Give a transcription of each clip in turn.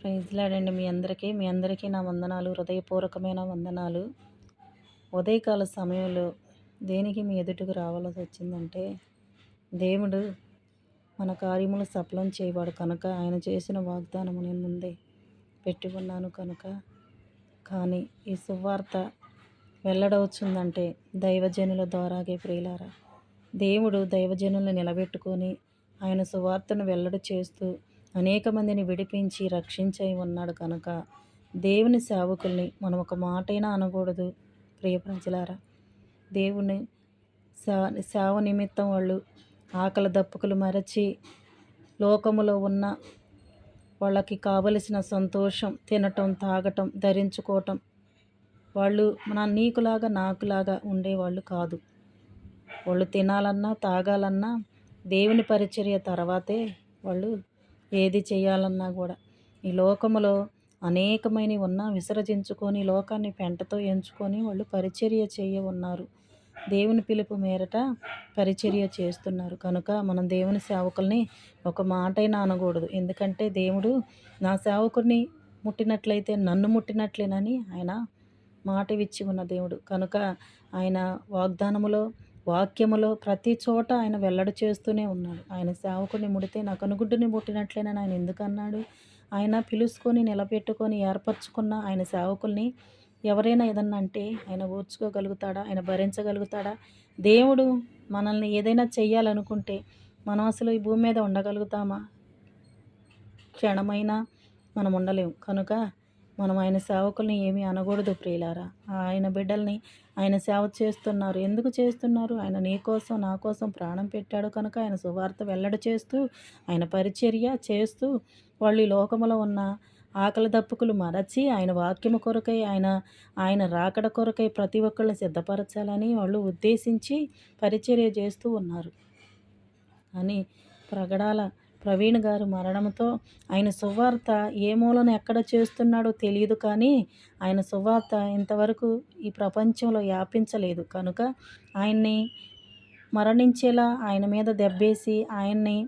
ప్రైజ్లాడండి మీ అందరికీ నా వందనాలు, హృదయపూర్వకమైన వందనాలు. ఉదయకాల సమయంలో దేనికి మీ ఎదుటకు రావాల్సి వచ్చిందంటే, దేవుడు మన కార్యములు సఫలం చేయవాడు కనుక ఆయన చేసిన వాగ్దానము నేను ముందే పెట్టుకున్నాను కనుక. కానీ ఈ సువార్త వెల్లడవుతుందంటే దైవజనుల ద్వారాగే ప్రియులారా. దేవుడు దైవజనులను నిలబెట్టుకొని ఆయన సువార్తను వెల్లడి చేస్తూ అనేక మందిని విడిపించి రక్షించి ఉన్నాడు కనుక దేవుని సేవకుల్ని మనం ఒక మాటైనా అనకూడదు. ప్రియ ప్రజలారా, దేవుని సేవ నిమిత్తం వాళ్ళు ఆకలి దప్పుకులు మరచి లోకములో ఉన్న వాళ్ళకి కావలసిన సంతోషం, తినటం, తాగటం, ధరించుకోవటం, వాళ్ళు నీకులాగా నాకులాగా ఉండేవాళ్ళు కాదు. వాళ్ళు తినాలన్నా తాగాలన్నా దేవుని పరిచర్య తర్వాతే వాళ్ళు ఏది చేయాలన్నా కూడా. ఈ లోకములో అనేకమైనవి ఉన్నా విసర్జించుకొని లోకాన్ని పెంటతో ఎంచుకొని వాళ్ళు పరిచర్య ఉన్నారు. దేవుని పిలుపు మేరట పరిచర్య చేస్తున్నారు కనుక మనం దేవుని సేవకుల్ని ఒక మాటైనా అనకూడదు. ఎందుకంటే దేవుడు నా సేవకుడిని ముట్టినట్లయితే నన్ను ముట్టినట్లేనని ఆయన మాట ఇచ్చి ఉన్న దేవుడు కనుక ఆయన వాగ్దానములో వాక్యములో ప్రతి చోట ఆయన వెల్లడి చేస్తూనే ఉన్నాడు. ఆయన సేవకుడిని ముడితే నా కనుగుడ్డుని ముట్టినట్లేనని ఆయన ఎందుకన్నాడు? ఆయన పిలుచుకొని నిలబెట్టుకొని ఏర్పరచుకున్న ఆయన సేవకుల్ని ఎవరైనా ఏదన్నా అంటే ఆయన ఓర్చుకోగలుగుతాడా? ఆయన భరించగలుగుతాడా? దేవుడు మనల్ని ఏదైనా చెయ్యాలనుకుంటే మనం అసలు ఈ భూమి మీద ఉండగలుగుతామా? క్షణమైనా మనం ఉండలేము కనుక మనం ఆయన సేవకుల్ని ఏమీ అనకూడదు ప్రియులారా. ఆయన బిడ్డల్ని ఆయన సేవ చేస్తున్నారు. ఎందుకు చేస్తున్నారు? ఆయన నీ కోసం నా కోసం ప్రాణం పెట్టాడు కనుక ఆయన సువార్త వెల్లడి చేస్తూ ఆయన పరిచర్య చేస్తూ వాళ్ళు ఈ లోకములో ఉన్న ఆకలి దప్పుకులు మరచి ఆయన వాక్యము కొరకై ఆయన రాకడ కొరకై ప్రతి ఒక్కళ్ళని సిద్ధపరచాలని వాళ్ళు ఉద్దేశించి పరిచర్య చేస్తూ ఉన్నారు అని ప్రగడాల ప్రవీణ్ గారు మరణంతో ఆయన సువార్త ఏ మూలన ఎక్కడ చేస్తున్నాడో తెలియదు, కానీ ఆయన సువార్త ఇంతవరకు ఈ ప్రపంచంలో వ్యాపించలేదు కనుక ఆయన్ని మరణించేలా ఆయన మీద దెబ్బేసి ఆయన్ని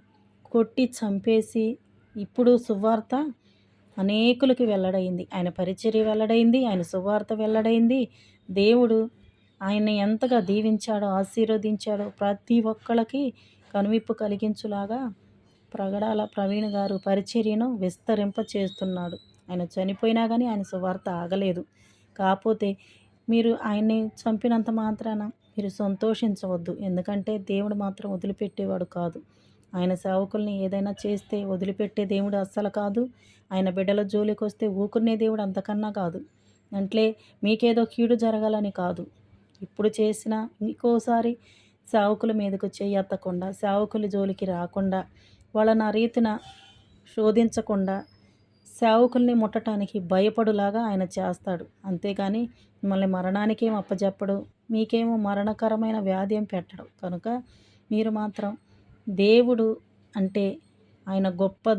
కొట్టి చంపేసి ఇప్పుడు సువార్త అనేకులకి వెల్లడైంది. ఆయన పరిచర్య వెల్లడైంది, ఆయన సువార్త వెల్లడైంది. దేవుడు ఆయన్ని ఎంతగా దీవించాడో ఆశీర్వదించాడో ప్రతి ఒక్కళ్ళకి కనువిప్పు కలిగించులాగా ప్రగడాల ప్రవీణ్ గారు పరిచర్యను విస్తరింప చేస్తున్నాడు. ఆయన చనిపోయినా కానీ ఆయన సువార్త ఆగలేదు. కాకపోతే మీరు ఆయన్ని చంపినంత మాత్రాన మీరు సంతోషించవద్దు. ఎందుకంటే దేవుడు మాత్రం వదిలిపెట్టేవాడు కాదు. ఆయన సేవకుల్ని ఏదైనా చేస్తే వదిలిపెట్టే దేవుడు అస్సలు కాదు. ఆయన బిడ్డల జోలికి వస్తే ఊకునే దేవుడు అంతకన్నా కాదు. అంటే మీకేదో కీడు జరగాలని కాదు. ఇప్పుడు చేసిన ఇంకోసారి సేవకుల మీదకు చెయ్యెత్తకుండా, సేవకుల జోలికి రాకుండా, వాళ్ళని ఆ రీతిన శోధించకుండా సేవకుల్ని ముట్టడానికి భయపడులాగా ఆయన చేస్తాడు. అంతేగాని మిమ్మల్ని మరణానికేం అప్పజెప్పడు, మీకేమో మరణకరమైన వ్యాధి ఏం పెట్టడు. కనుక మీరు మాత్రం దేవుడు అంటే ఆయన గొప్ప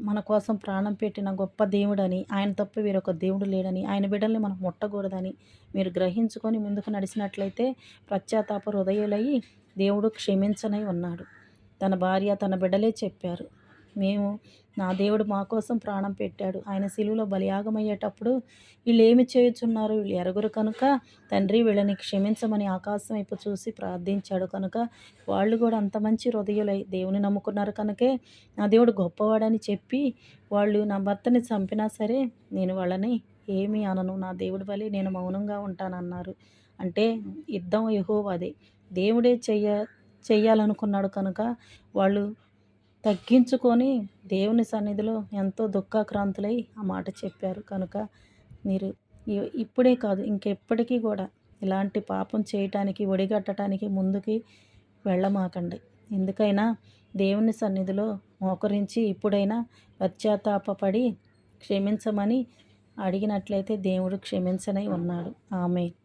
మన కోసం ప్రాణం పెట్టిన గొప్ప దేవుడని, ఆయన తప్ప వేరొక దేవుడు లేడని, ఆయన బిడ్డల్ని మనం ముట్టకూడదని మీరు గ్రహించుకొని ముందుకు నడిచినట్లయితే పశ్చాత్తాప హృదయులయ్యి దేవుడు క్షమించనై ఉన్నాడు. తన భార్య తన బిడ్డలే చెప్పారు, నా దేవుడు మా కోసం ప్రాణం పెట్టాడు. ఆయన శిలువలో బలియాగమయ్యేటప్పుడు వీళ్ళు ఏమి చేయుచున్నారు, వీళ్ళు ఎరుగురు కనుక తండ్రి వీళ్ళని క్షమించమని ఆకాశం వైపు చూసి ప్రార్థించాడు. కనుక వాళ్ళు కూడా అంత మంచి హృదయులై దేవుని నమ్ముకున్నారు కనుకే నా దేవుడు గొప్పవాడని చెప్పి వాళ్ళు నా భర్తని చంపినా సరే నేను వాళ్ళని ఏమీ అనను, నా దేవుడి వలె నేను మౌనంగా ఉంటానన్నారు. అంటే యుద్ధం యెహోవాదే, దేవుడే చెయ్యాలనుకున్నాడు కనుక వాళ్ళు తగ్గించుకొని దేవుని సన్నిధిలో ఎంతో దుఃఖాక్రాంతులై ఆ మాట చెప్పారు. కనుక మీరు ఇప్పుడే కాదు ఇంకెప్పటికీ కూడా ఇలాంటి పాపం చేయటానికి ఒడిగట్టడానికి ముందుకి వెళ్ళమాకండి. ఎందుకైనా దేవుని సన్నిధిలో మోకరించి ఇప్పుడైనా పశ్చాత్తాపపడి క్షమించమని అడిగినట్లయితే దేవుడు క్షమించనై ఉన్నాడు. ఆమేన్.